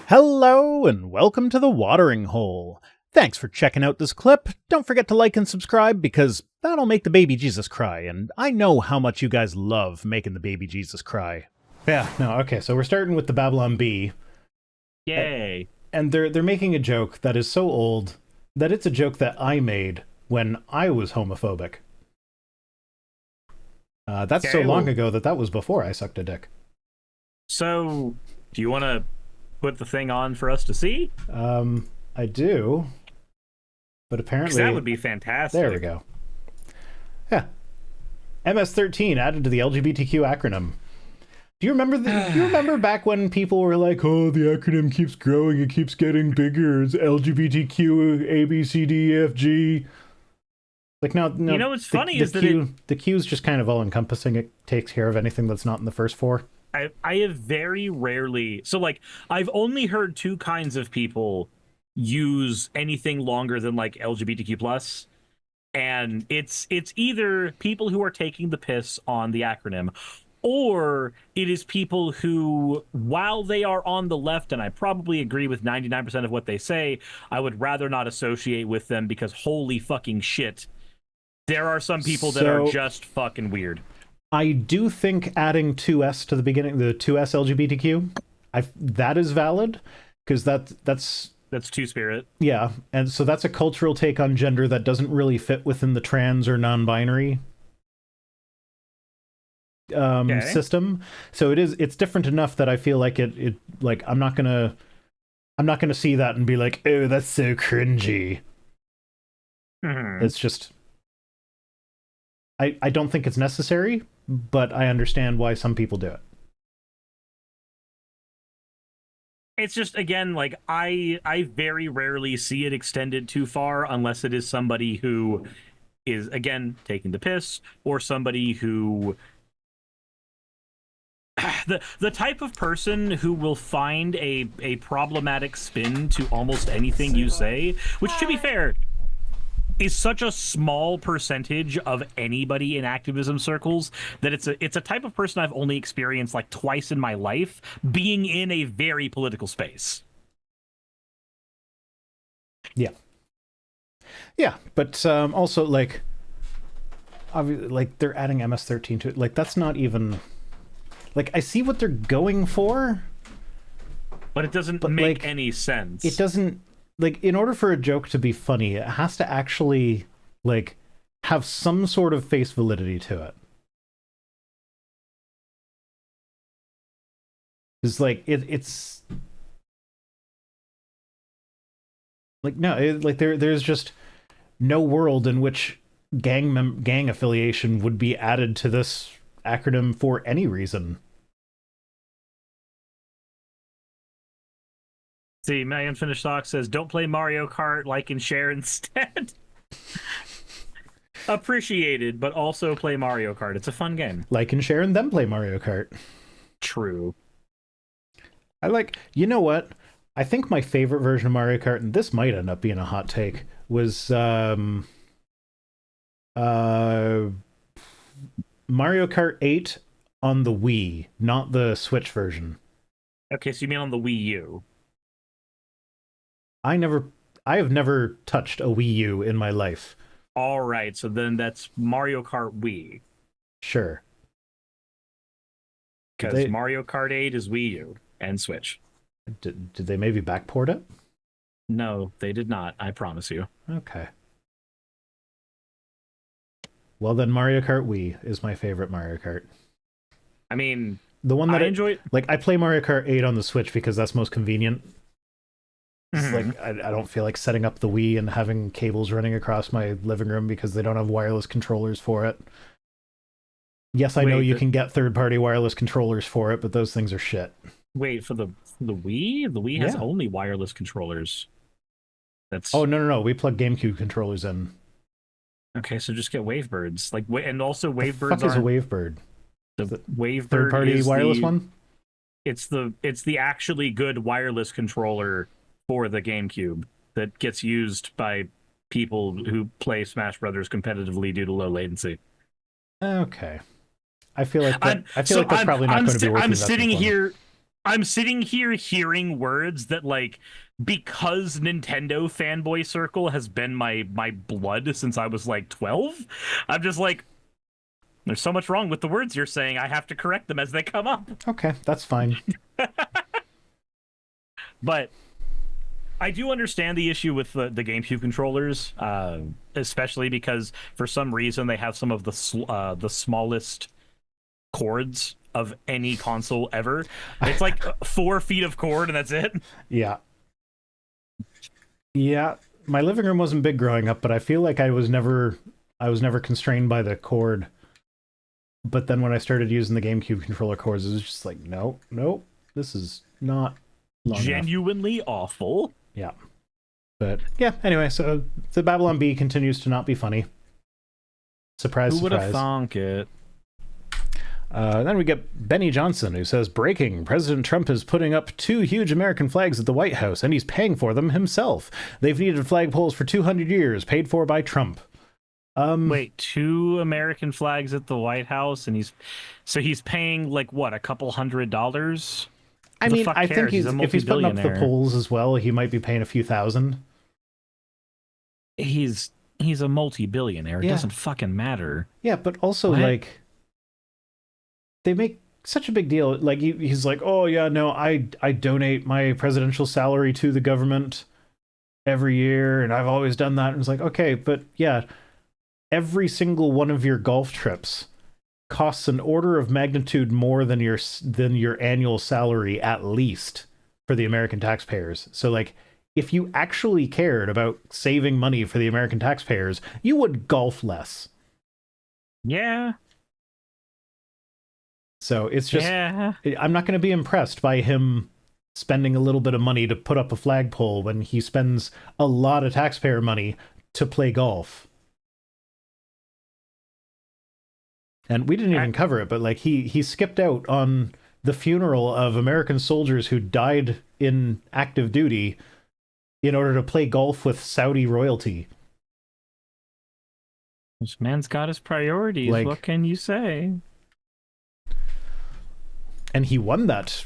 Hello and welcome to the Watering Hole. Thanks for checking out this clip. Don't forget to like and subscribe because that'll make the baby Jesus cry, and I know how much you guys love making the baby Jesus cry. Yeah, no, okay, so we're starting with the Babylon Bee. Yay. And they're making a joke that is so old that it's a joke that I made when I was homophobic. That's Okay, so long well, ago that was before I sucked a dick. So, do you want to put the thing on for us to see? I do, but 'Cause apparently... that would be fantastic. There we go. Yeah. MS-13 added to the LGBTQ acronym. Do you remember back when people were like, oh, the acronym keeps growing, it keeps getting bigger, it's LGBTQ, A, B, C, D, E, F, G. Like, no, You know what's funny is that the Q's just kind of all-encompassing. It takes care of anything that's not in the first four. I have very rarely... So, like, I've only heard two kinds of people use anything longer than, like, LGBTQ+. And it's either people who are taking the piss on the acronym, or it is people who, while they are on the left, and I probably agree with 99% of what they say, I would rather not associate with them because holy fucking shit, there are some people that are just fucking weird. I do think adding 2S to the beginning, the 2S LGBTQ, that is valid, because that's Two-Spirit. Yeah, and so that's a cultural take on gender that doesn't really fit within the trans or non-binary system. So it's different enough that I feel like it like I'm not gonna see that and be like, oh, that's so cringy. Mm-hmm. It's just I don't think it's necessary, but I understand why some people do it. It's just, again, like, I very rarely see it extended too far unless it is somebody who is, again, taking the piss, or somebody who... The type of person who will find a problematic spin to almost anything you say, which, to be fair, is such a small percentage of anybody in activism circles that it's a type of person I've only experienced like twice in my life being in a very political space. Yeah, but also like they're adding MS-13 to it. Like, that's not even, like, I see what they're going for, but it doesn't make any sense. It doesn't. Like, in order for a joke to be funny, it has to actually, like, have some sort of face validity to it. It's like, it's... Like, no, there's just no world in which gang affiliation would be added to this acronym for any reason. See, my unfinished thought says, don't play Mario Kart, like and share instead. Appreciated, but also play Mario Kart. It's a fun game. Like and share and then play Mario Kart. True. You know what? I think my favorite version of Mario Kart, and this might end up being a hot take, was Mario Kart 8 on the Wii, not the Switch version. Okay, so you mean on the Wii U? I have never touched a Wii U in my life. All right, so then that's Mario Kart Wii. Sure. Because Mario Kart 8 is Wii U and Switch. Did they maybe backport it? No, they did not, I promise you. Okay. Well, then Mario Kart Wii is my favorite Mario Kart. I mean, the one that I enjoy... Like, I play Mario Kart 8 on the Switch because that's most convenient. It's like, I don't feel like setting up the Wii and having cables running across my living room because they don't have wireless controllers for it. Yes, I know you can get third-party wireless controllers for it, but those things are shit. Wait, for the Wii? The Wii has only wireless controllers. That's... Oh, no. We plug GameCube controllers in. Okay, so just get Wavebirds. Like, and also Wavebirds What the fuck is a Wavebird? The Wavebird third-party wireless one? It's the actually good wireless controller for the GameCube that gets used by people who play Smash Brothers competitively due to low latency. Okay. I feel like that's probably not going to be working. I'm sitting here I'm sitting here hearing words that, like, because Nintendo fanboy circle has been my blood since I was like 12, I'm just like, there's so much wrong with the words you're saying. I have to correct them as they come up. Okay, that's fine. But I do understand the issue with the GameCube controllers, especially because for some reason they have some of the smallest cords of any console ever. It's like 4 feet of cord and that's it. Yeah. Yeah, my living room wasn't big growing up, but I feel like I was never constrained by the cord. But then when I started using the GameCube controller cords, it was just like, nope, this is not long genuinely enough. Awful. Yeah. But yeah, anyway, so the Babylon Bee continues to not be funny. Surprise, Who would have surprise. thunk it? Then we get Benny Johnson, who says, breaking, President Trump is putting up 2 huge American flags at the White House, and he's paying for them himself. They've needed flagpoles for 200 years, paid for by Trump. Wait, 2 American flags at the White House, and he's paying, like, what, a couple $100? I mean, I think if he's putting up the poles as well, he might be paying a few thousand. He's a multi-billionaire. It doesn't fucking matter. Yeah, but also, like, they make such a big deal. Like, he's like, oh, yeah, no, I donate my presidential salary to the government every year, and I've always done that. And it's like, okay, but yeah, every single one of your golf trips costs an order of magnitude more than your annual salary, at least, for the American taxpayers. So, like, if you actually cared about saving money for the American taxpayers, you would golf less. Yeah. So it's just, I'm not going to be impressed by him spending a little bit of money to put up a flagpole when he spends a lot of taxpayer money to play golf. And we didn't even cover it, but like he skipped out on the funeral of American soldiers who died in active duty in order to play golf with Saudi royalty. This man's got his priorities. Like, what can you say? And he won that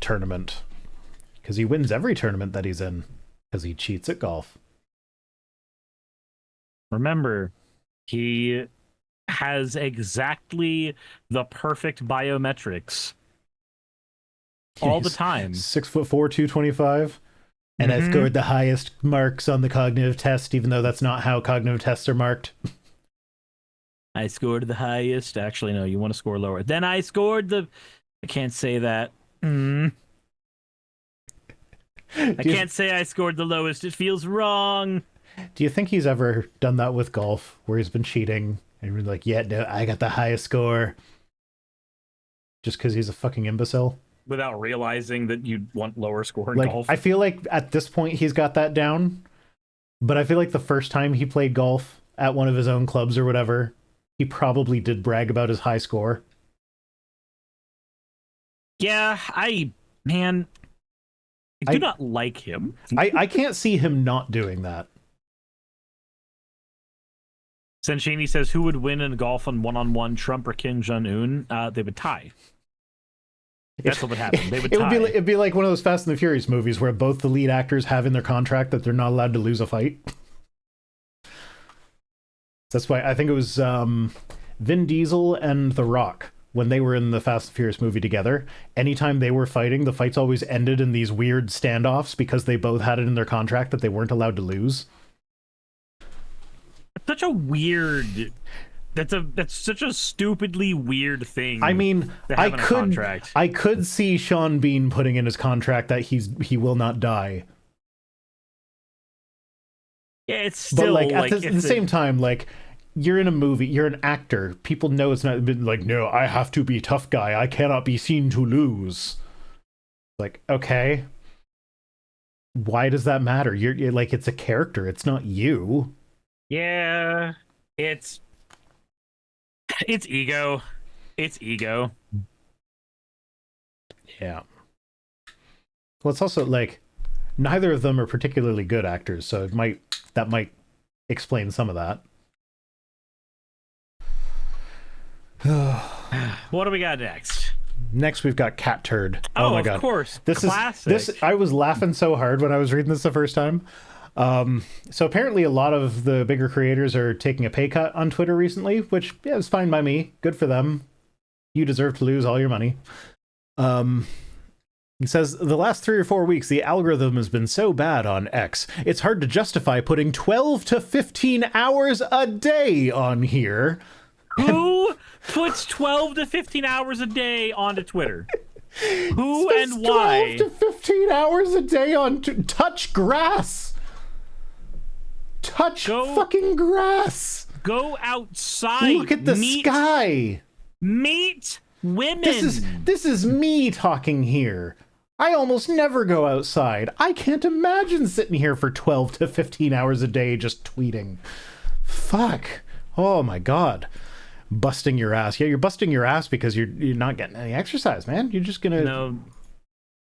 tournament because he wins every tournament that he's in because he cheats at golf. Remember, he has exactly the perfect biometrics all the time. 6'4", 225. And I scored the highest marks on the cognitive test, even though that's not how cognitive tests are marked. I scored the highest. Actually, no, you want to score lower. Then I scored the... I can't say that. I can't say I scored the lowest. It feels wrong. Do you think he's ever done that with golf, where he's been cheating and we're like, yeah, no, I got the highest score, just because he's a fucking imbecile? Without realizing that you'd want lower score in golf? I feel like at this point he's got that down, but I feel like the first time he played golf at one of his own clubs or whatever, he probably did brag about his high score. Yeah, I do not like him. I can't see him not doing that. Senshini says, who would win in golf on one-on-one, Trump or Kim Jong-un? They would tie. That's what would happen. They would tie. It'd be like one of those Fast and the Furious movies where both the lead actors have in their contract that they're not allowed to lose a fight. That's why I think it was Vin Diesel and The Rock. When they were in the Fast and Furious movie together, anytime they were fighting, the fights always ended in these weird standoffs because they both had it in their contract that they weren't allowed to lose. Such a weird... That's such a stupidly weird thing. I mean, I could see Sean Bean putting in his contract that he will not die. Yeah, it's still... But at the same time, like... You're in a movie, you're an actor. People know it's not like, no, I have to be a tough guy. I cannot be seen to lose. Like, okay. Why does that matter? You're like, it's a character. It's not you. Yeah, it's ego. It's ego. Yeah. Well, it's also like, neither of them are particularly good actors, so that might explain some of that. What do we got next? Next, we've got Cat Turd. Oh my god! Of course, this classic. is this. I was laughing so hard when I was reading this the first time. So apparently, a lot of the bigger creators are taking a pay cut on Twitter recently, which is fine by me. Good for them. You deserve to lose all your money. He says, the last 3 or 4 weeks, the algorithm has been so bad on X, it's hard to justify putting 12 to 15 hours a day on here. Who puts 12 to 15 hours a day onto Twitter? Who and why? 12 to 15 hours a day on touch grass. Touch fucking grass. Go outside. Look at the sky. Meet women. This is me talking here. I almost never go outside. I can't imagine sitting here for 12 to 15 hours a day just tweeting. Fuck. Oh my god. Busting your ass. Yeah, you're busting your ass because you're not getting any exercise, man. You're just gonna... No.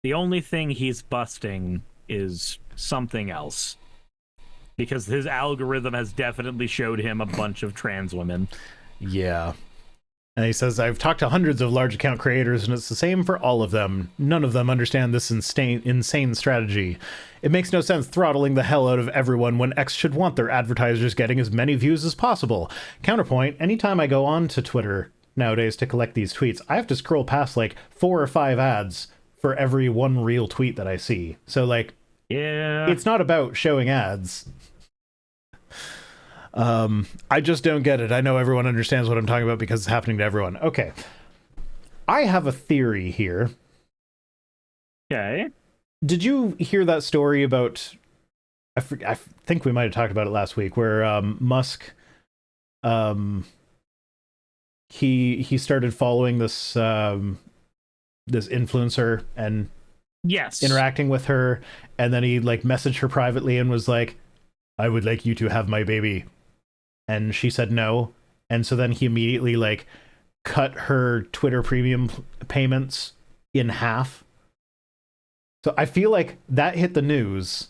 The only thing he's busting is something else. Because his algorithm has definitely showed him a bunch of trans women. Yeah. And he says, I've talked to hundreds of large account creators, and it's the same for all of them. None of them understand this insane strategy. It makes no sense throttling the hell out of everyone when X should want their advertisers getting as many views as possible. Counterpoint, anytime I go on to Twitter nowadays to collect these tweets, I have to scroll past like 4 or 5 ads for every one real tweet that I see. So like, yeah, it's not about showing ads. I just don't get it. I know everyone understands what I'm talking about because it's happening to everyone. Okay. I have a theory here. Okay. Did you hear that story about... I think we might have talked about it last week, where Musk... he started following this this influencer and interacting with her, and then he like messaged her privately and was like, I would like you to have my baby. And she said no. And so then he immediately like cut her Twitter premium payments in half. So I feel like that hit the news.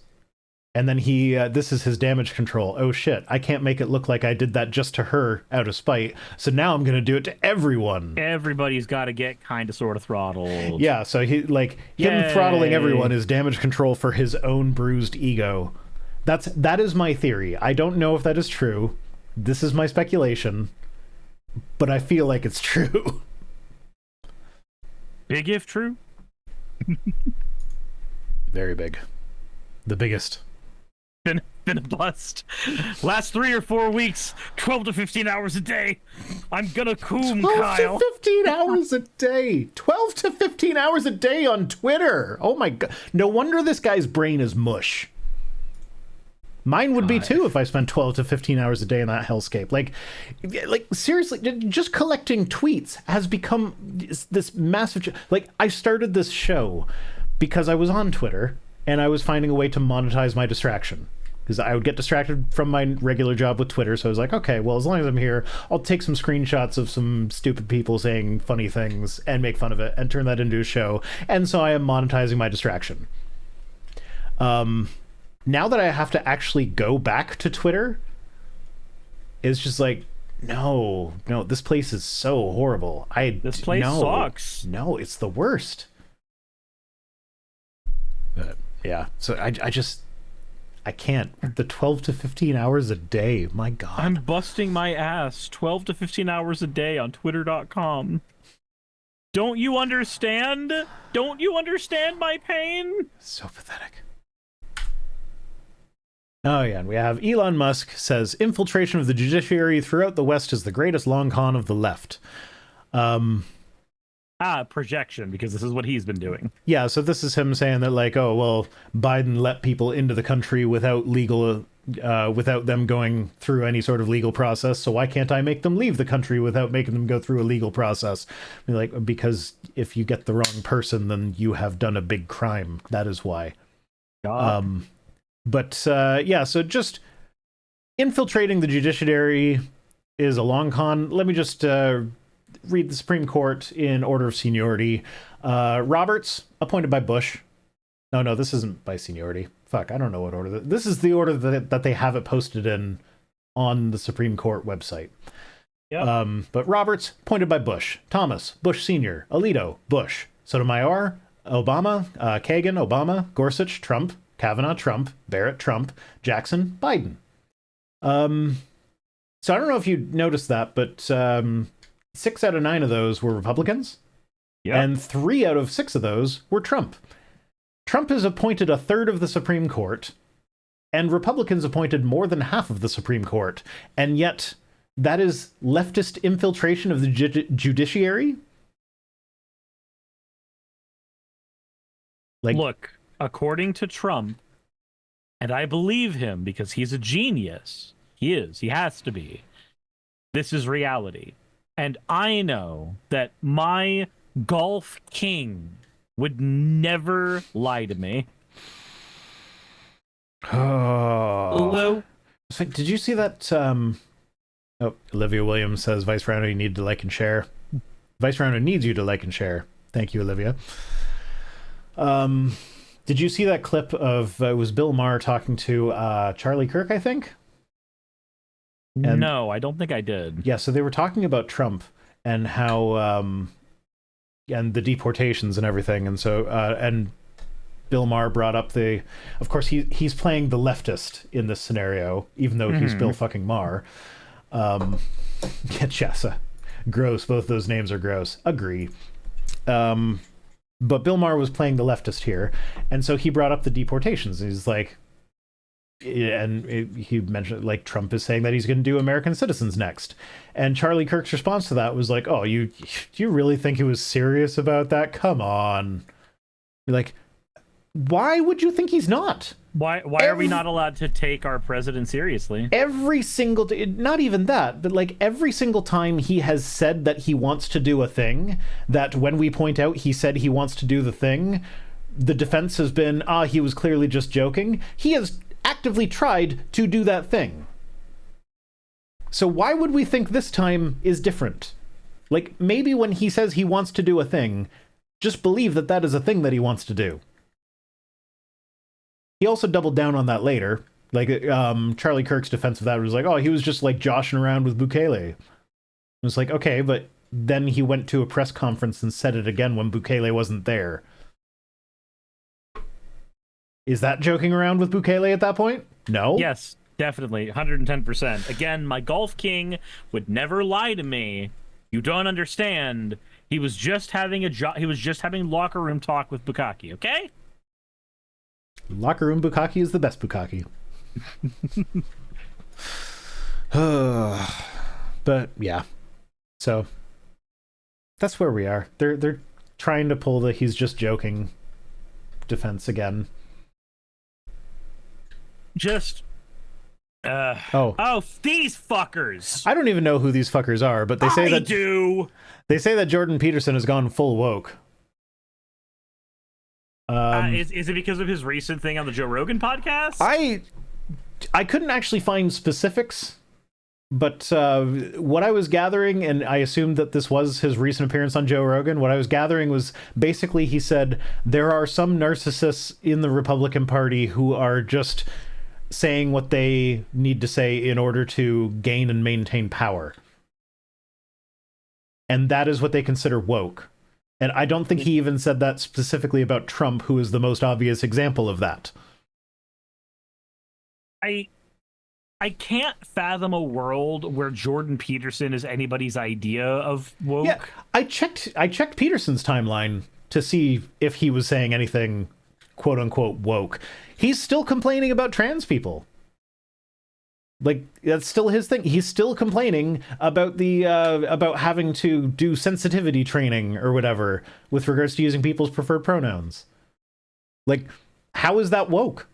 And then he, this is his damage control. Oh shit, I can't make it look like I did that just to her out of spite. So now I'm going to do it to everyone. Everybody's got to get kind of sort of throttled. Yeah, so he like him throttling everyone is damage control for his own bruised ego. That is my theory. I don't know if that is true. This is my speculation, but I feel like it's true. Big if true? Very big. The biggest. Been a bust. Last 3 or 4 weeks, 12 to 15 hours a day. I'm gonna coom, 12 Kyle. 12 to 15 hours a day. 12 to 15 hours a day on Twitter. Oh my god. No wonder this guy's brain is mush. Mine would be too if I spent 12 to 15 hours a day in that hellscape. Like seriously, just collecting tweets has become this massive... Like, I started this show because I was on Twitter and I was finding a way to monetize my distraction. Because I would get distracted from my regular job with Twitter, so I was like, okay, well, as long as I'm here, I'll take some screenshots of some stupid people saying funny things and make fun of it and turn that into a show. And so I am monetizing my distraction. Now that I have to actually go back to Twitter, it's just like, no, this place is so horrible. This place sucks. No, it's the worst. But yeah, so I can't. The 12 to 15 hours a day, my god. I'm busting my ass 12 to 15 hours a day on twitter.com. Don't you understand? Don't you understand my pain? So pathetic. Oh yeah, and we have Elon Musk says infiltration of the judiciary throughout the West is the greatest long con of the left. Projection, because this is what he's been doing. Yeah, so this is him saying that like, oh well, Biden let people into the country without without them going through any sort of legal process. So why can't I make them leave the country without making them go through a legal process? Like, because if you get the wrong person, then you have done a big crime. That is why. God. Yeah, so just infiltrating the judiciary is a long con. Let me just read the Supreme Court in order of seniority. Roberts, appointed by Bush. No, this isn't by seniority. Fuck, I don't know what order. This is the order that they have it posted in on the Supreme Court website. But Roberts, appointed by Bush. Thomas, Bush Sr. Alito, Bush. Sotomayor, Obama. Kagan, Obama. Gorsuch, Trump. Kavanaugh, Trump. Barrett, Trump. Jackson, Biden. So I don't know if you noticed that, but 6 out of 9 of those were Republicans. Yep. And 3 out of 6 of those were Trump. Trump has appointed a third of the Supreme Court, and Republicans appointed more than half of the Supreme Court. And yet, that is leftist infiltration of the judiciary? Look, according to Trump, and I believe him because he's a genius. He is. He has to be. This is reality. And I know that my golf king would never lie to me. Oh. Did you see that? Olivia Williams says, Vice Rhino, you need to like and share. Vice Rhino needs you to like and share. Thank you, Olivia. Did you see that clip of, it was Bill Maher talking to Charlie Kirk, I think? And, no, I don't think I did. Yeah, so they were talking about Trump and how, and the deportations and everything. And so, and Bill Maher brought up of course, he's playing the leftist in this scenario, even though he's Bill fucking Maher. Yeah, Chessa. Gross. Both those names are gross. Agree. But Bill Maher was playing the leftist here. And so he brought up the deportations. He's like, he mentioned, like, Trump is saying that he's going to do American citizens next. And Charlie Kirk's response to that was like, oh, do you really think he was serious about that? Come on. You're like, why would you think he's not? Why are we not allowed to take our president seriously? Every single, not even that, but like every single time he has said that he wants to do a thing, that when we point out he said he wants to do the thing, the defense has been, he was clearly just joking. He has actively tried to do that thing. So why would we think this time is different? Like, maybe when he says he wants to do a thing, just believe that that is a thing that he wants to do. He also doubled down on that later. Like, Charlie Kirk's defense of that was like, oh, he was just like joshing around with Bukele. It was like, okay, but then he went to a press conference and said it again when Bukele wasn't there. Is that joking around with Bukele at that point? No? Yes, definitely. 110%. Again, my golf king would never lie to me. You don't understand. He was just having he was just having locker room talk with Bukaki, okay? Locker room Bukaki is the best Bukaki. But yeah. So that's where we are. They're trying to pull the he's just joking defense again. Just these fuckers. I don't even know who these fuckers are, but they say they say that Jordan Peterson has gone full woke. Is it because of his recent thing on the Joe Rogan podcast? I couldn't actually find specifics, but what I was gathering, and I assumed that this was his recent appearance on Joe Rogan, what I was gathering was basically he said there are some narcissists in the Republican Party who are just saying what they need to say in order to gain and maintain power. And that is what they consider woke. And I don't think he even said that specifically about Trump, who is the most obvious example of that. I can't fathom a world where Jordan Peterson is anybody's idea of woke. Yeah, I checked Peterson's timeline to see if he was saying anything quote unquote woke. He's still complaining about trans people. Like, that's still his thing. He's still complaining about about having to do sensitivity training or whatever with regards to using people's preferred pronouns. Like, how is that woke?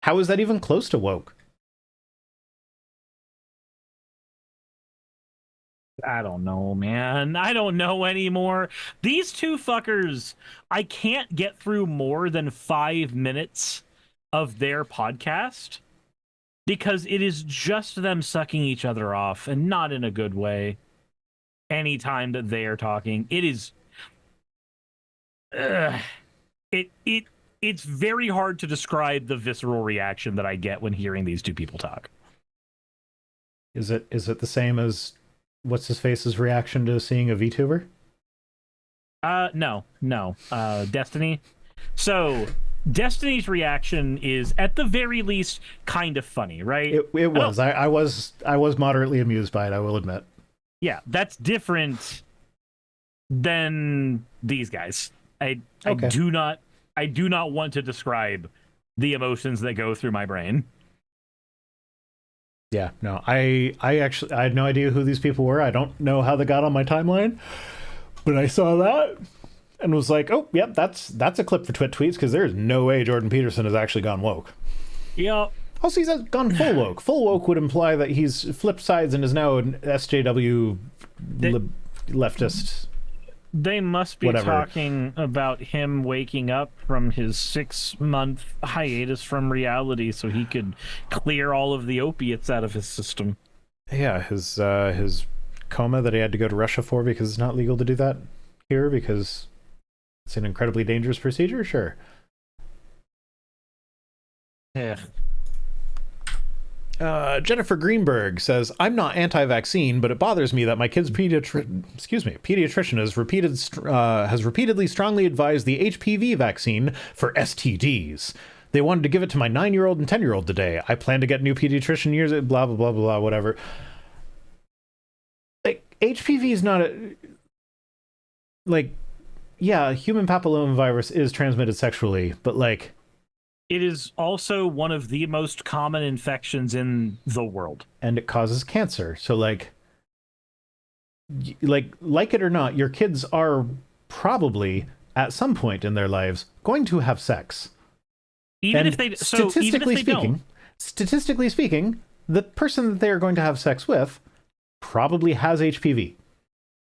How is that even close to woke? I don't know, man. I don't know anymore. These two fuckers, I can't get through more than 5 minutes of their podcast because it is just them sucking each other off, and not in a good way. Anytime that they are talking, it is it's very hard to describe the visceral reaction that I get when hearing these two people talk. Is it the same as what's his face's reaction to seeing a VTuber? No, no. Destiny. So Destiny's reaction is at the very least kind of funny, right? It was. I was moderately amused by it, I will admit. Yeah, that's different than these guys. I Okay. do not want to describe the emotions that go through my brain. Yeah, no. I actually I had no idea who these people were. I don't know how they got on my timeline, but I saw that and was like, "Oh, yep, that's a clip for Twit Tweets because there's no way Jordan Peterson has actually gone woke." Yeah. Also, he's gone full woke. Full woke would imply that he's flipped sides and is now an SJW leftist. They must be Whatever. talking about him waking up from his 6-month hiatus from reality so he could clear all of the opiates out of his system. Yeah, his coma that he had to go to Russia for because it's not legal to do that here because it's an incredibly dangerous procedure. Sure. Yeah. Jennifer Greenberg says, "I'm not anti-vaccine, but it bothers me that my kid's pediatrician has repeatedly strongly advised the HPV vaccine for STDs. They wanted to give it to my 9-year-old and 10-year-old today. I plan to get new pediatrician years. Blah blah blah blah whatever." Like HPV is not yeah, human papillomavirus is transmitted sexually, but like. It is also one of the most common infections in the world. And it causes cancer. So like it or not, your kids are probably at some point in their lives going to have sex. Even if they statistically speaking, the person that they are going to have sex with probably has HPV.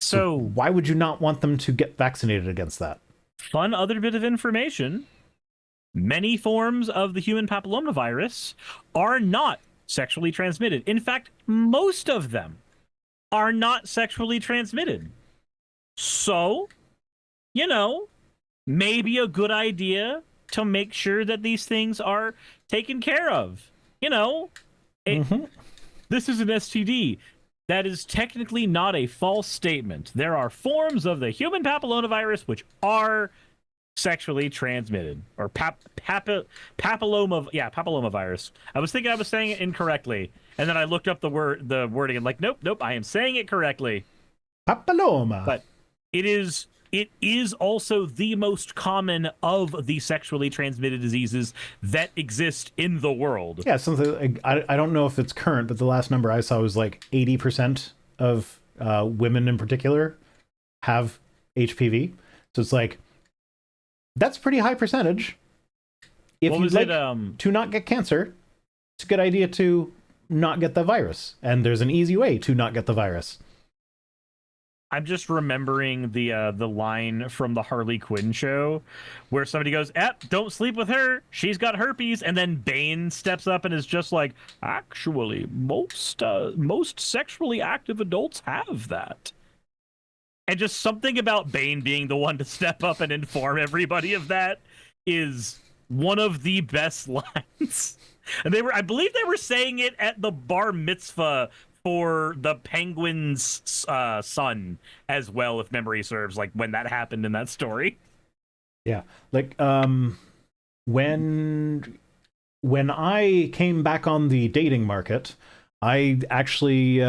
So why would you not want them to get vaccinated against that? Fun other bit of information. Many forms of the human papillomavirus are not sexually transmitted. In fact, most of them are not sexually transmitted. So, maybe a good idea to make sure that these things are taken care of. This is an STD. That is technically not a false statement. There are forms of the human papillomavirus which are sexually transmitted, or papillomavirus. I was thinking I was saying it incorrectly, and then I looked up the wording and nope, I am saying it correctly. Papilloma. But it is also the most common of the sexually transmitted diseases that exist in the world. Yeah, something I don't know if it's current, but the last number I saw was like 80% of women in particular have HPV. So it's like, that's a pretty high percentage. If you'd like to not get cancer, it's a good idea to not get the virus. And there's an easy way to not get the virus. I'm just remembering the line from the Harley Quinn show where somebody goes, don't sleep with her. She's got herpes. And then Bane steps up and is just like, actually, most sexually active adults have that. And just something about Bane being the one to step up and inform everybody of that is one of the best lines. And I believe they were saying it at the bar mitzvah for the Penguin's son as well, if memory serves, like when that happened in that story. Yeah. Like, when I came back on the dating market, I actually,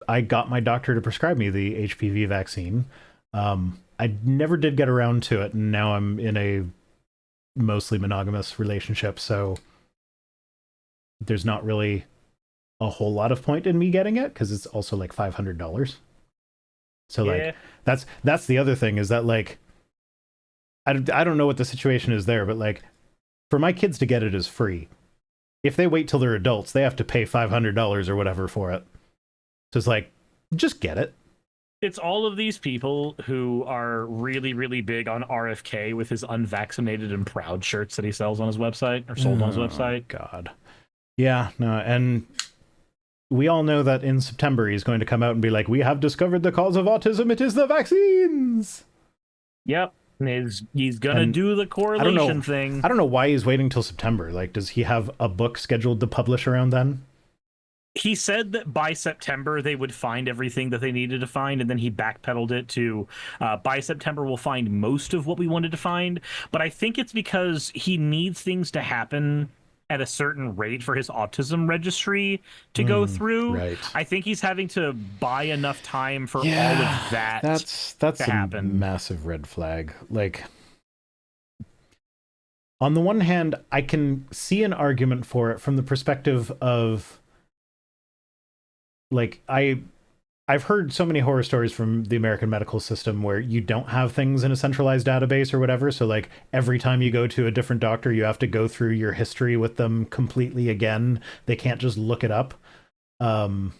I got my doctor to prescribe me the HPV vaccine. I never did get around to it, and now I'm in a mostly monogamous relationship, so there's not really a whole lot of point in me getting it, because it's also like $500. So like that's the other thing, is that like I don't know what the situation is there, but like for my kids to get it is free. If they wait till they're adults, they have to pay $500 or whatever for it. So it's like, just get it. It's all of these people who are really, really big on RFK with his unvaccinated and proud shirts that he sells on his website, or sold on his website. God. Yeah, no, and we all know that in September he's going to come out and be like, we have discovered the cause of autism. It is the vaccines. Yep. He's going to do the correlation thing. I don't know why he's waiting till September. Like, does he have a book scheduled to publish around then? he said that by September they would find everything that they needed to find, and then he backpedaled it to by September we'll find most of what we wanted to find. But I think it's because he needs things to happen at a certain rate for his autism registry to go through. Right. I think he's having to buy enough time for all of Yeah, that that's to a happen. massive red flag. Like, on the one hand, I can see an argument for it from the perspective of, like, I've heard so many horror stories from the American medical system where you don't have things in a centralized database or whatever. So, like, every time you go to a different doctor, you have to go through your history with them completely again. They can't just look it up. Um,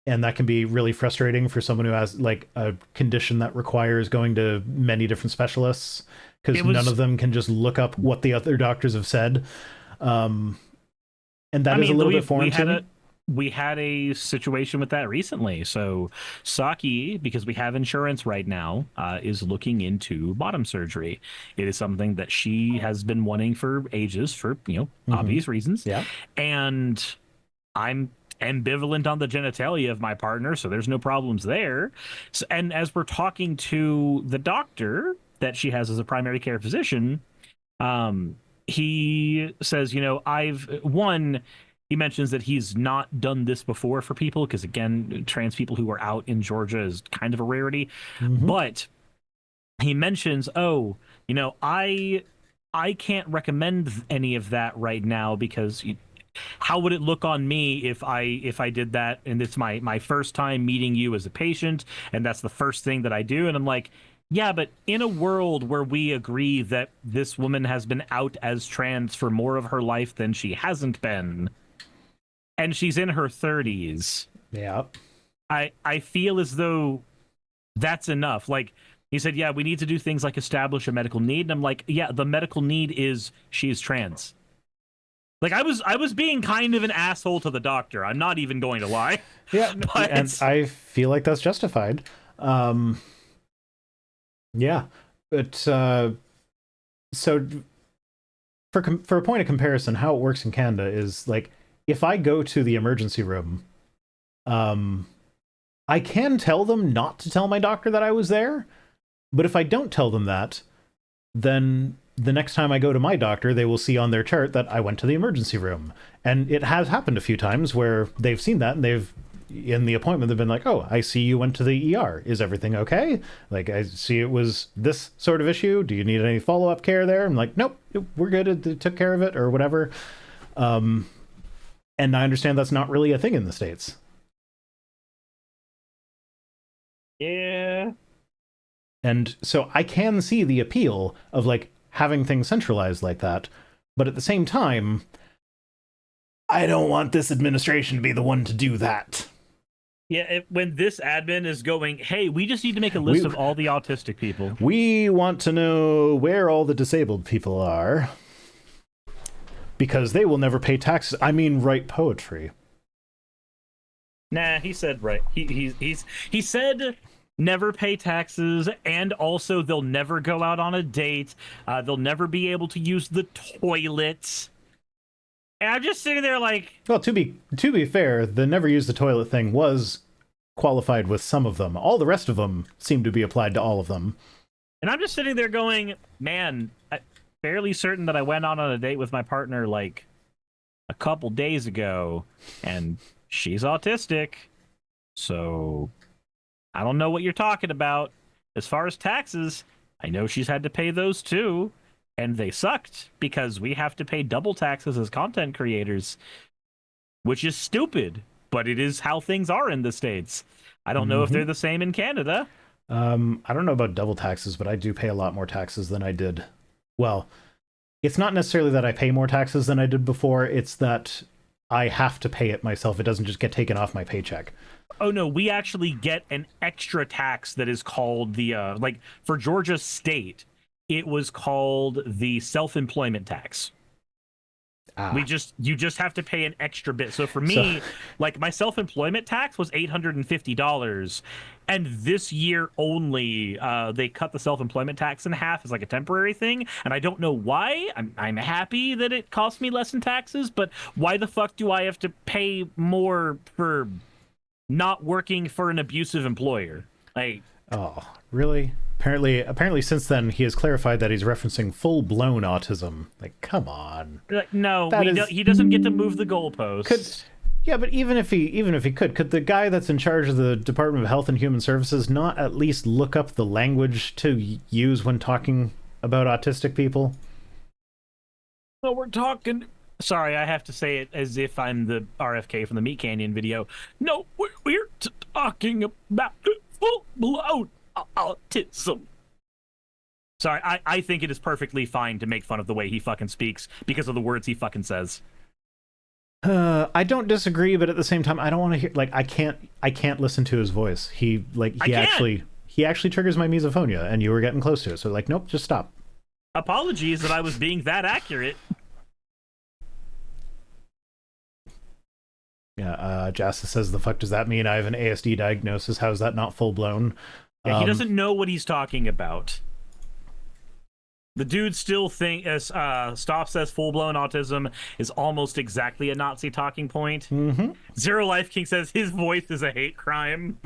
and that can be really frustrating for someone who has, like, a condition that requires going to many different specialists, because It none was, of them can just look up what the other doctors have said. Um, and that I is a mean, little bit foreign to me. we had a situation with that recently. So Saki, because we have insurance right now, is looking into bottom surgery. It is something that she has been wanting for ages, for Hmm. obvious reasons, Yeah. and I'm ambivalent on the genitalia of my partner, so there's no problems there. So, and as we're talking to the doctor that she has as a primary care physician, um, he says, he mentions that he's not done this before for people because, again, trans people who are out in Georgia is kind of a rarity. Hmm. But he mentions, oh, I can't recommend any of that right now because how would it look on me if I did that, and it's my first time meeting you as a patient, and that's the first thing that I do. And I'm like, yeah, but in a world where we agree that this woman has been out as trans for more of her life than she hasn't been, and she's in her 30s, Yeah. I feel as though that's enough. Like, he said, yeah, we need to do things like establish a medical need, and I'm like, yeah, the medical need is she is trans. Like, I was being kind of an asshole to the doctor. I'm not even going to lie. Yeah, and But I feel like that's justified. Um, yeah, but so for a point of comparison, how it works in Canada is, like, if I go to the emergency room, um, I can tell them not to tell my doctor that I was there, but if I don't tell them that, then the next time I go to my doctor, they will see on their chart that I went to the emergency room. And it has happened a few times where they've seen that, and they've, in the appointment, they've been like, oh, I see you went to the ER. Is everything okay? Like, I see it was this sort of issue. Do you need any follow-up care there? I'm like, nope, we're good. It took care of it, or whatever. Um, and I understand that's not really a thing in the States. yeah, And so I can see the appeal of, like, having things centralized like that. But at the same time, I don't want this administration to be the one to do that. when this admin is going, hey, we just need to make a list We of all the autistic people. we want to know where all the disabled people are, because they will never pay taxes. I mean, write poetry. Nah, he said right. He said never pay taxes, and also they'll never go out on a date. They'll never be able to use the toilet. And I'm just sitting there like, Well, to be fair, the never use the toilet thing was qualified with some of them. All the rest of them seem to be applied to all of them. and I'm just sitting there going, man, I'm fairly certain that I went out on a date with my partner like a couple days ago, and she's autistic. So I don't know what you're talking about. As far as taxes, I know she's had to pay those too, and they sucked because we have to pay double taxes as content creators, which is stupid, but it is how things are in the States. I don't know if Mm-hmm. they're the same in Canada. I don't know about double taxes, but I do pay a lot more taxes than I did. Well, it's not necessarily that I pay more taxes than I did before, it's that I have to pay it myself. It doesn't just get taken off my paycheck. Oh no, we actually get an extra tax that is called the like for Georgia state, it was called the self-employment tax. You just have to pay an extra bit. So for me, like my self-employment tax was $850, and this year only they cut the self-employment tax in half as like a temporary thing, and I don't know why. I'm happy that it cost me less in taxes, but why the fuck do I have to pay more for not working for an abusive employer? Like, oh, really? Apparently, since then he has clarified that he's referencing full-blown autism. Like, come on. No, he doesn't get to move the goalposts. Yeah, but even if he could the guy that's in charge of the Department of Health and Human Services not at least look up the language to use when talking about autistic people? No, we're talking. Sorry, I have to say it as if I'm the RFK from the Meat Canyon video. No, we're talking about full-blown autism. Sorry, I think it is perfectly fine to make fun of the way he fucking speaks because of the words he fucking says. I don't disagree, but at the same time, I don't want to hear, like, I can't listen to his voice. He actually triggers my misophonia, and you were getting close to it. So like, nope, just stop. Apologies that I was being that accurate. Yeah, Jasta says, the fuck does that mean? I have an ASD diagnosis. How is that not full blown? Yeah, he doesn't know what he's talking about. The dude still as Stoff says, full-blown autism is almost exactly a Nazi talking point. Mm-hmm. Zero Life King says his voice is a hate crime.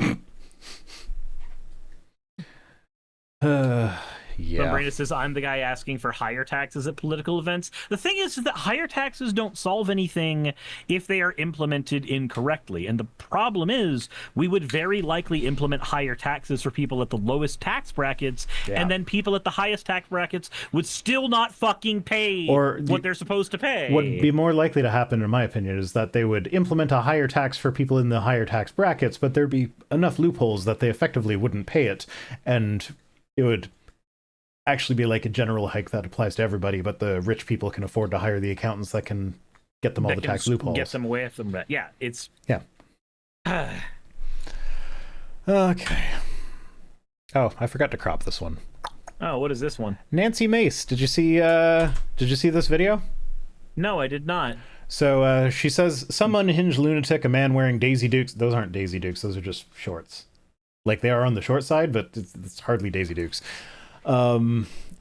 Yeah. Marina says, I'm the guy asking for higher taxes at political events. The thing is that higher taxes don't solve anything if they are implemented incorrectly. And the problem is we would very likely implement higher taxes for people at the lowest tax brackets, and then people at the highest tax brackets would still not fucking pay what they're supposed to pay. What would be more likely to happen, in my opinion, is that they would implement a higher tax for people in the higher tax brackets, but there'd be enough loopholes that they effectively wouldn't pay it, and it would actually be like a general hike that applies to everybody, but the rich people can afford to hire the accountants that can get them all the tax loopholes. Get them away from that. Yeah, it's... Yeah. Okay. Oh, I forgot to crop this one. Oh, what is this one? Nancy Mace. Did you see this video? No, I did not. So she says, some unhinged lunatic, a man wearing Daisy Dukes. Those aren't Daisy Dukes. Those are just shorts. Like, they are on the short side, but it's hardly Daisy Dukes.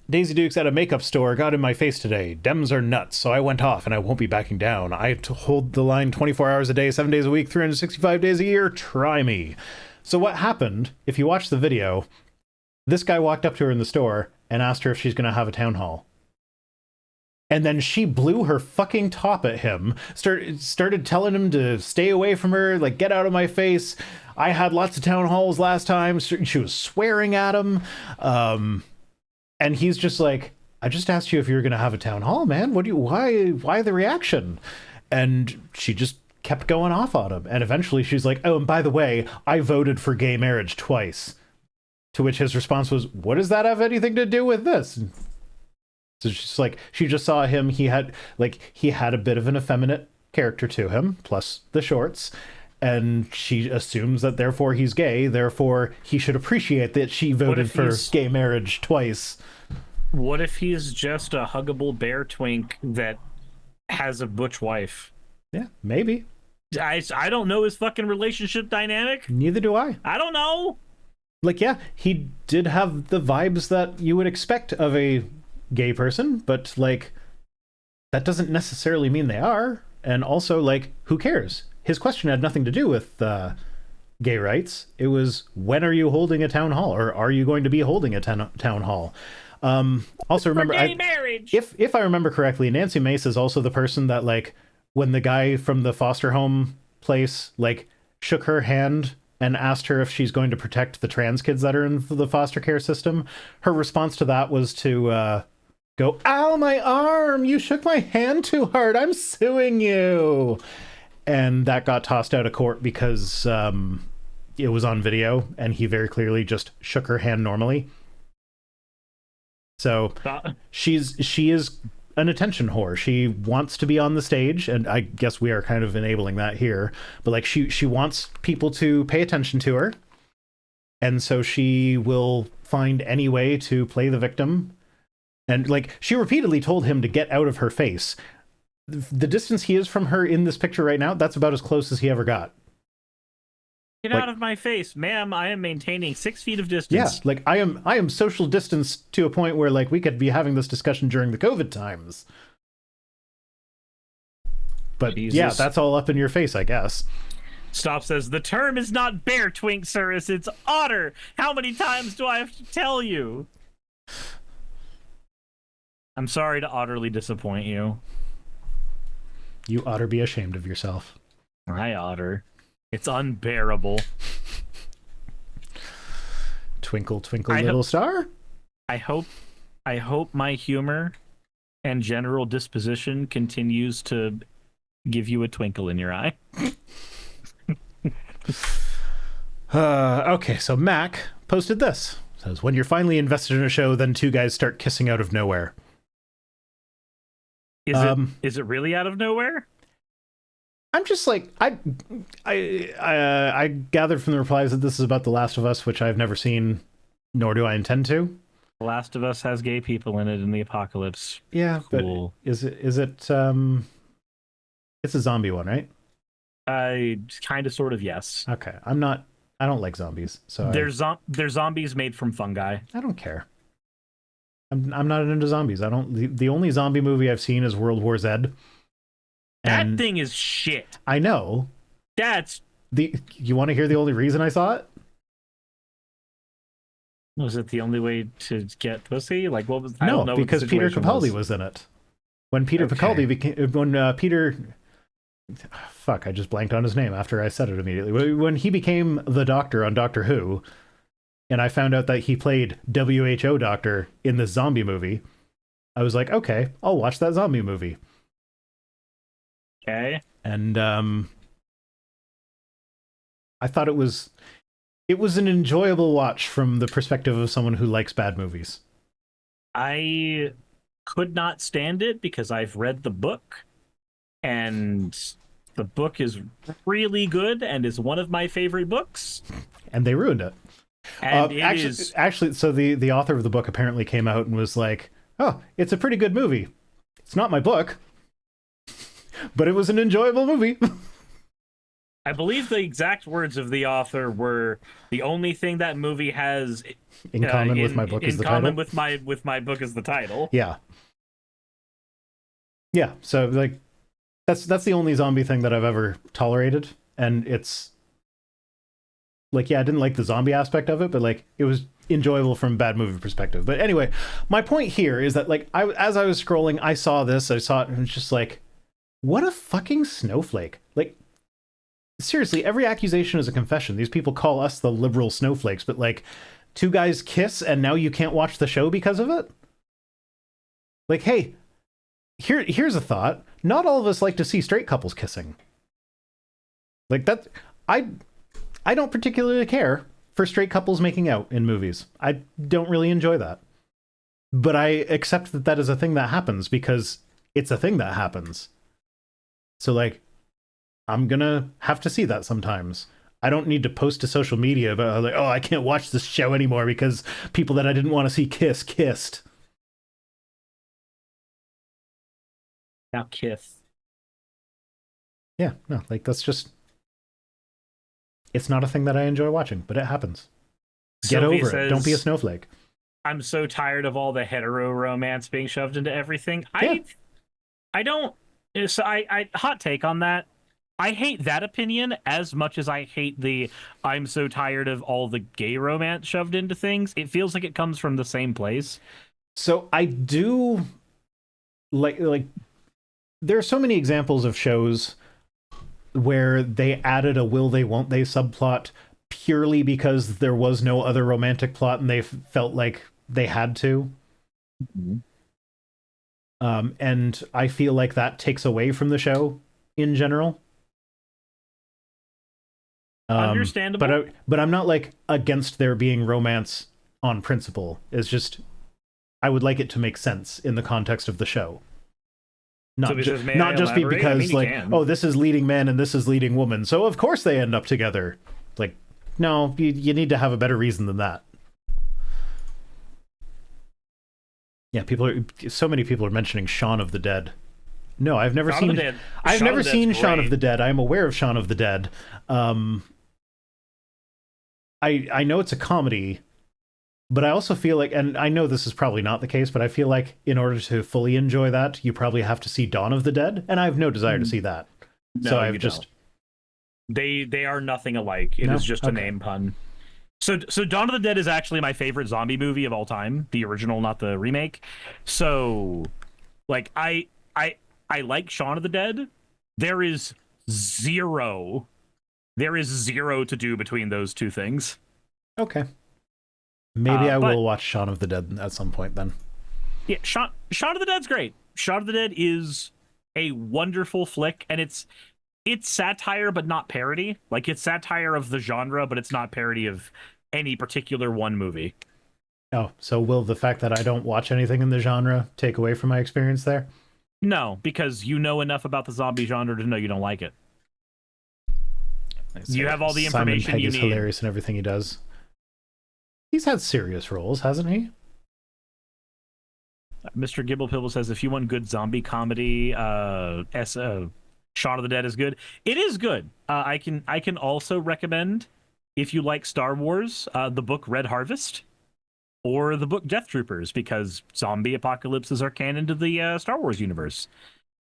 Daisy Dukes at a makeup store got in my face today. Dems are nuts, so I went off and I won't be backing down. I hold the line 24 hours a day, 7 days a week, 365 days a year. Try me. So what happened, if you watch the video, this guy walked up to her in the store and asked her if she's going to have a town hall. And then she blew her fucking top at him, started telling him to stay away from her, like, get out of my face. I had lots of town halls last time. She was swearing at him. And he's just like, I just asked you if you were going to have a town hall, man. Why the reaction? And she just kept going off on him. And eventually she's like, oh, and by the way, I voted for gay marriage twice. To which his response was, what does that have anything to do with this? So she's like, she just saw him. He had a bit of an effeminate character to him, plus the shorts. And she assumes that therefore he's gay, therefore he should appreciate that she voted for gay marriage twice. What if he's just a huggable bear twink that has a butch wife? Yeah, maybe. I don't know his fucking relationship dynamic. Neither do I. I don't know. Like, yeah, he did have the vibes that you would expect of a gay person, but, like, that doesn't necessarily mean they are. And also, like, who cares? His question had nothing to do with gay rights. It was, when are you holding a town hall? Or are you going to be holding a town hall? Also, remember, if I remember correctly, Nancy Mace is also the person that, like, when the guy from the foster home place, like, shook her hand and asked her if she's going to protect the trans kids that are in the foster care system, her response to that was to go, ow, my arm! You shook my hand too hard! I'm suing you! And that got tossed out of court because it was on video, and he very clearly just shook her hand normally. So she is an attention whore. She wants to be on the stage, and I guess we are kind of enabling that here. But like she wants people to pay attention to her, and so she will find any way to play the victim. And like she repeatedly told him to get out of her face. the distance he is from her in this picture right now, that's about as close as he ever got. Get out of my face, ma'am. I am maintaining 6 feet of distance. Yeah, like I am social distanced to a point where like we could be having this discussion during the COVID times. But Jesus. Yeah, that's all up in your face, I guess. Stop says, the term is not bear twink, Cirrus, it's otter. How many times do I have to tell you? I'm sorry to utterly disappoint you. You ought to be ashamed of yourself. I otter. It's unbearable. Twinkle, twinkle, little star? I hope my humor and general disposition continues to give you a twinkle in your eye. Okay, so Mac posted this. Says, when you're finally invested in a show, then two guys start kissing out of nowhere. Is it really out of nowhere? I'm just like, I gathered from the replies that this is about The Last of Us, which I've never seen, nor do I intend to. The Last of Us has gay people in it in the apocalypse. Yeah, cool. But is it it's a zombie one, right? Kind of, sort of, yes. Okay, I don't like zombies, so they're zombies made from fungi. I don't care. I'm not into zombies. The only zombie movie I've seen is World War Z. That thing is shit. I know. You want to hear the only reason I saw it? Was it the only way to get pussy? Like, what was? No, I don't know, because Peter Capaldi was in it. When Peter Capaldi became Peter. Fuck! I just blanked on his name after I said it immediately. When he became the Doctor on Doctor Who, and I found out that he played WHO Doctor in the zombie movie, I was like, okay, I'll watch that zombie movie. Okay. And I thought it was an enjoyable watch from the perspective of someone who likes bad movies. I could not stand it because I've read the book, and the book is really good and is one of my favorite books. And they ruined it. And actually, so the author of the book apparently came out and was like, oh, it's a pretty good movie. It's not my book, but it was an enjoyable movie. I believe the exact words of the author were, the only thing that movie has in common with my book is the title. With my book is the title. Yeah. Yeah, so like that's the only zombie thing that I've ever tolerated, and it's like, yeah, I didn't like the zombie aspect of it, but like it was enjoyable from a bad movie perspective. But anyway, my point here is that like as I was scrolling, I saw it and it's just like, what a fucking snowflake. Like, seriously, every accusation is a confession. These people call us the liberal snowflakes, but like, two guys kiss and now you can't watch the show because of it? Like, hey, here's a thought. Not all of us like to see straight couples kissing. Like that, I don't particularly care for straight couples making out in movies. I don't really enjoy that. But I accept that that is a thing that happens because it's a thing that happens. So like, I'm gonna have to see that sometimes. I don't need to post to social media about like, oh, I can't watch this show anymore because people that I didn't want to see kissed. Now kiss. Yeah, no, like that's just, it's not a thing that I enjoy watching, but it happens. Get over it. Don't be a snowflake. I'm so tired of all the hetero romance being shoved into everything. Yeah. I don't. So I hot take on that. I hate that opinion as much as I hate the I'm so tired of all the gay romance shoved into things. It feels like it comes from the same place. So I do like there are so many examples of shows where they added a will they won't they subplot purely because there was no other romantic plot and they felt like they had to. Mm-hmm. And I feel like that takes away from the show in general. Understandable. But I'm not like against there being romance on principle. It's just I would like it to make sense in the context of the show. Not just be because oh, this is leading man and this is leading woman, so of course they end up together. Like, no, you need to have a better reason than that. Yeah, so many people are mentioning Shaun of the Dead. No, I've never Shaun of seen. the Dead. I've Shaun of never the seen Dead's Shaun of great. the Dead. I am aware of Shaun of the Dead. I know it's a comedy, but I also feel like, and I know this is probably not the case, but I feel like in order to fully enjoy that, you probably have to see Dawn of the Dead, and I have no desire to see that. No, So I've you just don't. They are nothing alike. It No? is just a Okay. name pun. So Dawn of the Dead is actually my favorite zombie movie of all time, the original, not the remake. So like I like Shaun of the Dead. There is zero there is zero to do between those two things. okay. Maybe I But will watch Shaun of the Dead at some point then. yeah, Shaun of the Dead's great. Shaun of the Dead is a wonderful flick, and it's satire but not parody. Like it's satire of the genre, but it's not parody of any particular one movie. Oh, so will the fact that I don't watch anything in the genre take away from my experience there? No, because you know enough about the zombie genre to know you don't like it. You have all the Simon information Pegg you is need. hilarious in everything he does. He's had serious roles, hasn't he? Mr. Gibble says if you want good zombie comedy, Shaun of the Dead is good. It is good. I can also recommend, if you like Star Wars, the book Red Harvest or the book Death Troopers, because zombie apocalypses are canon to the Star Wars universe.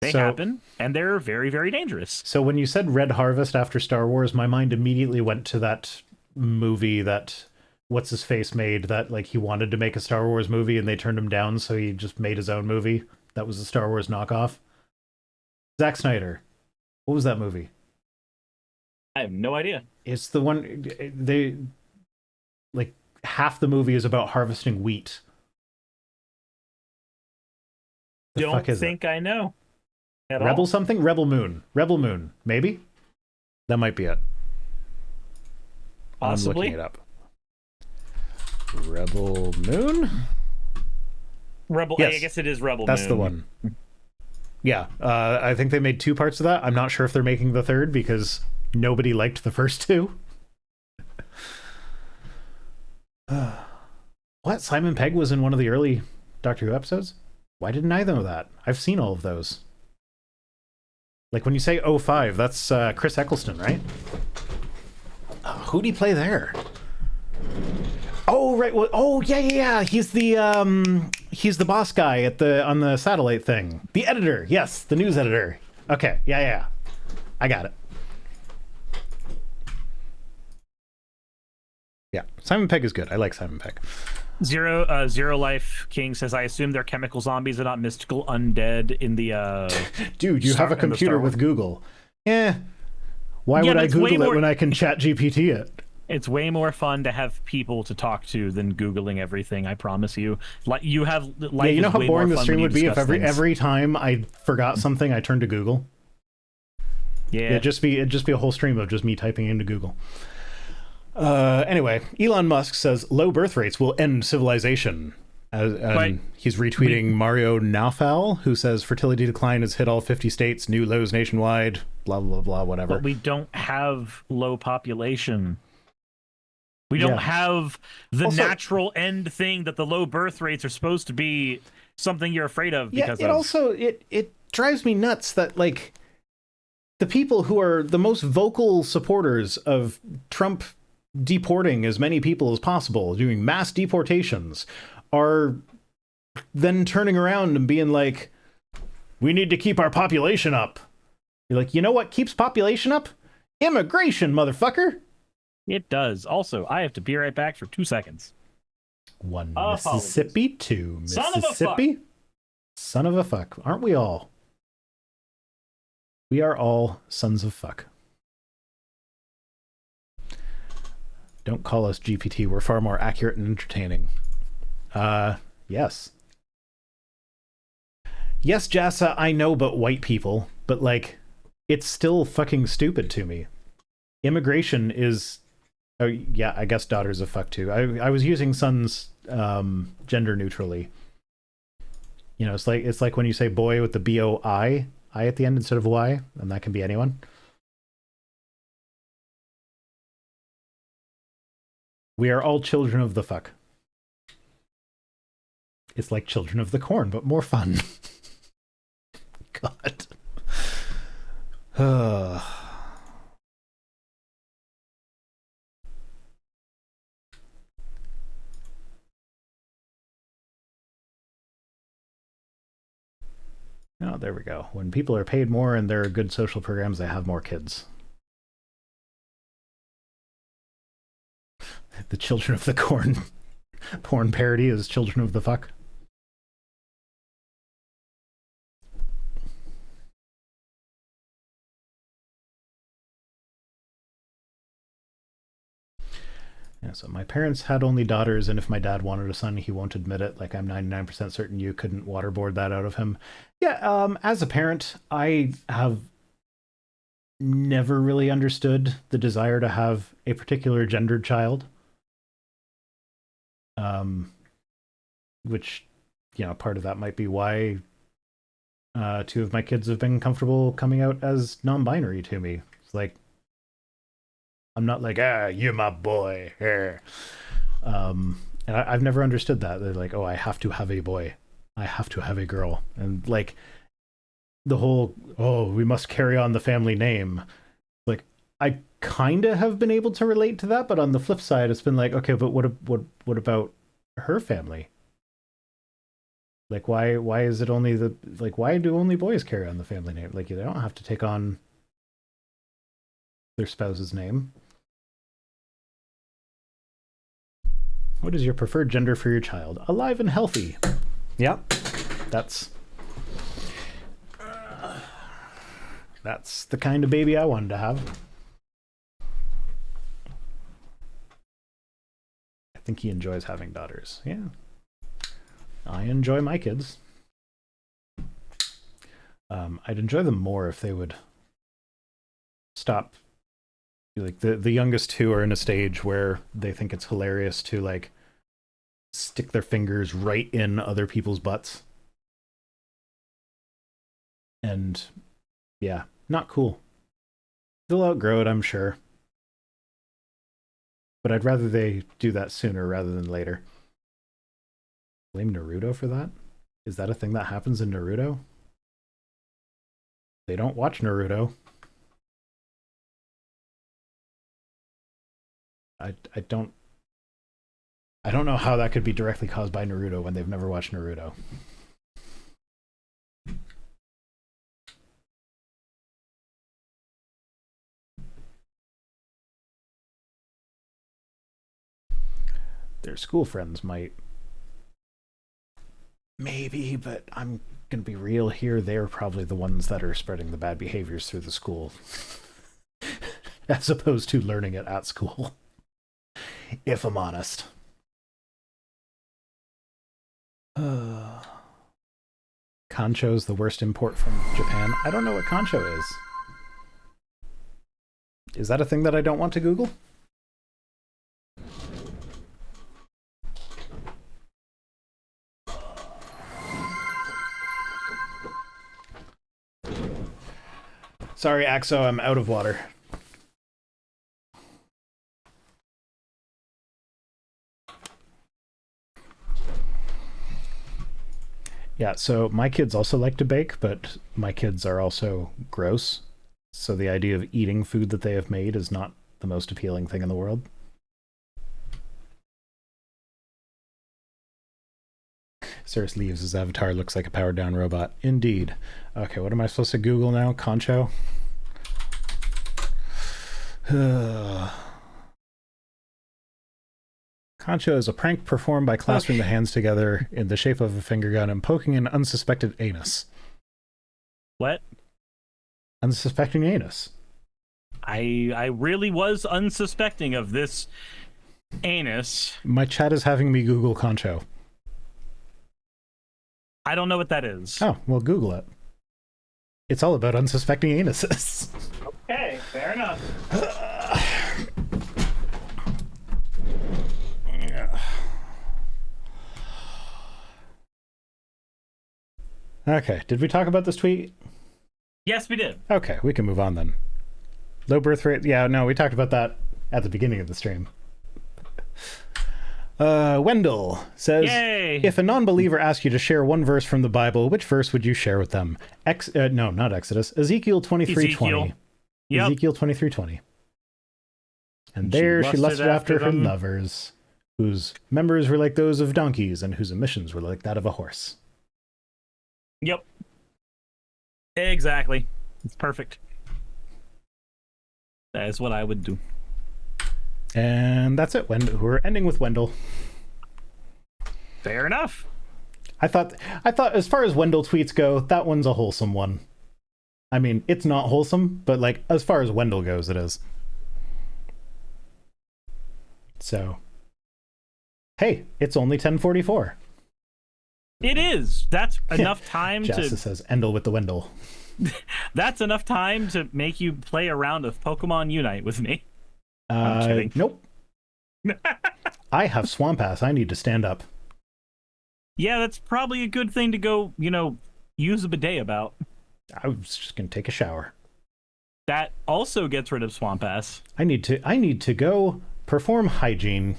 They happen, and they're very, very dangerous. So when you said Red Harvest after Star Wars, my mind immediately went to that movie that what's his face made, that like he wanted to make a Star Wars movie and they turned him down, so he just made his own movie. That was a Star Wars knockoff. Zack Snyder. What was that movie? I have no idea. It's the one they like half the movie is about harvesting wheat. The Don't fuck is think it? I know. Rebel something? Rebel Moon, maybe? That might be it. Possibly. I'm looking it up. Rebel Moon? Yes. I guess it is Rebel That's Moon. the one. Yeah, I think they made 2 parts of that. I'm not sure if they're making the 3rd because nobody liked the first 2. What? Simon Pegg was in one of the early Doctor Who episodes? Why didn't I know that? I've seen all of those. Like when you say 05, that's Chris Eccleston, right? Who'd he play there? Oh right. Well, oh yeah. He's the boss guy at on the satellite thing. The editor. Yes, the news editor. Okay. Yeah. I got it. Yeah, Simon Pegg is good. I like Simon Pegg. Zero Life King says, I assume they're chemical zombies and not mystical undead in the Dude, you have a computer with Google. Why Yeah, would but I it's way Google it more- when I can chat GPT it? It's way more fun to have people to talk to than Googling everything, I promise you. Like you have life Yeah, you know is how way boring more the fun stream when you would be if discuss things. every time I forgot something I turned to Google. Yeah. It'd just be a whole stream of just me typing into Google. Anyway, Elon Musk says low birth rates will end civilization. He's retweeting Mario Naufal, who says fertility decline has hit all 50 states, new lows nationwide, blah, blah, blah, whatever. But we don't have low population. We don't have the natural end thing that the low birth rates are supposed to be something you're afraid of because it drives me nuts that like the people who are the most vocal supporters of Trump deporting as many people as possible, doing mass deportations, are then turning around and being like, we need to keep our population up. You're like, you know what keeps population up? Immigration, motherfucker. It does. Also, I have to be right back for 2 seconds. 1 Mississippi, 2 Son of a Mississippi. Son of a fuck. Aren't we all? We are all sons of fuck. Don't call us GPT. We're far more accurate and entertaining. Yes. Yes, Jassa, I know about white people, but like, it's still fucking stupid to me. Immigration is... Oh, yeah, I guess daughters of fuck too. I was using sons gender neutrally. You know, it's like when you say boy with the B-O-I, I at the end instead of Y, and that can be anyone. We are all children of the fuck. It's like Children of the Corn, but more fun. God. Oh, there we go. When people are paid more and there are good social programs, they have more kids. The Children of the Corn porn parody is Children of the Fuck. Yeah, so my parents had only daughters, and if my dad wanted a son, he won't admit it. Like, I'm 99% certain you couldn't waterboard that out of him. Yeah, as a parent, I have never really understood the desire to have a particular gendered child. Which, you know, part of that might be why two of my kids have been comfortable coming out as non-binary to me. It's like, I'm not like, you're my boy. And I've never understood that. They're like, oh, I have to have a boy. I have to have a girl. And like the whole, oh, we must carry on the family name. Like, I kind of have been able to relate to that, but on the flip side, it's been like, okay, but what about her family? Like, why is it only the, like, why do only boys carry on the family name? Like, they don't have to take on their spouse's name. What is your preferred gender for your child? Alive and healthy. Yeah, that's the kind of baby I wanted to have. I think he enjoys having daughters. Yeah. I enjoy my kids. I'd enjoy them more if they would stop. Like the youngest two are in a stage where they think it's hilarious to like stick their fingers right in other people's butts. And yeah, not cool. They'll outgrow it, I'm sure. But I'd rather they do that sooner rather than later. Blame Naruto for that? Is that a thing that happens in Naruto? They don't watch Naruto. I don't know how that could be directly caused by Naruto when they've never watched Naruto. Their school friends might. Maybe, but I'm gonna be real here. They're probably the ones that are spreading the bad behaviors through the school. As opposed to learning it at school. If I'm honest. Concho's the worst import from Japan. I don't know what concho is. Is that a thing that I don't want to Google? Sorry, Axo, I'm out of water. Yeah, so my kids also like to bake, but my kids are also gross. So the idea of eating food that they have made is not the most appealing thing in the world. Cirrus leaves, his avatar looks like a powered down robot. Indeed. Okay, what am I supposed to Google now? Concho? Concho is a prank performed by clasping the hands together in the shape of a finger gun and poking an unsuspected anus. What? Unsuspecting anus. I really was unsuspecting of this anus. My chat is having me Google concho. I don't know what that is. Oh, well, Google it. It's all about unsuspecting anuses. Okay, fair enough. Okay, did we talk about this tweet? Yes, we did. Okay, we can move on then. Low birth rate. Yeah, no, we talked about that at the beginning of the stream. Wendell says, Yay! if a non-believer asked you to share one verse from the Bible, which verse would you share with them? No, not Exodus. Ezekiel 23:20. Yep. Ezekiel 23:20. And She there she lusted after her them. lovers, whose members were like those of donkeys, and whose emissions were like that of a horse. Yep. Exactly. It's perfect. That is what I would do. And that's it. We're ending with Wendell. Fair enough. I thought as far as Wendell tweets go, that one's a wholesome one. I mean, it's not wholesome, but like as far as Wendell goes, it is. So, hey, it's only 10:44. It is. That's enough time Jassa says, Endel with the Wendell. That's enough time to make you play a round of Pokemon Unite with me. I'm kidding. Nope. I have Swamp Ass. I need to stand up. Yeah, that's probably a good thing to go, use a bidet about. I was just gonna take a shower. That also gets rid of Swamp Ass. I need to go perform hygiene.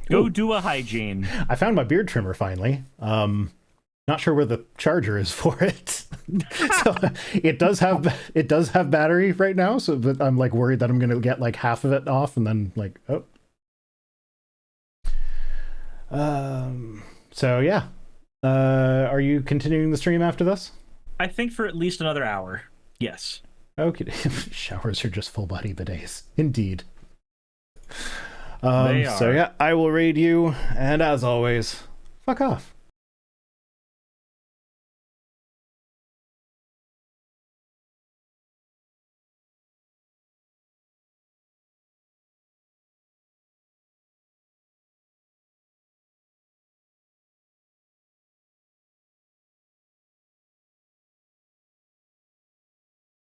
Go do a hygiene. I found my beard trimmer finally. Not sure where the charger is for it. So it does have battery right now, so but I'm like worried that I'm gonna get like half of it off and then like so yeah. Are you continuing the stream after this? I think for at least another hour. Yes. Okay. Showers are just full body bidets. Indeed. They are. So yeah, I will raid you, and as always, fuck off.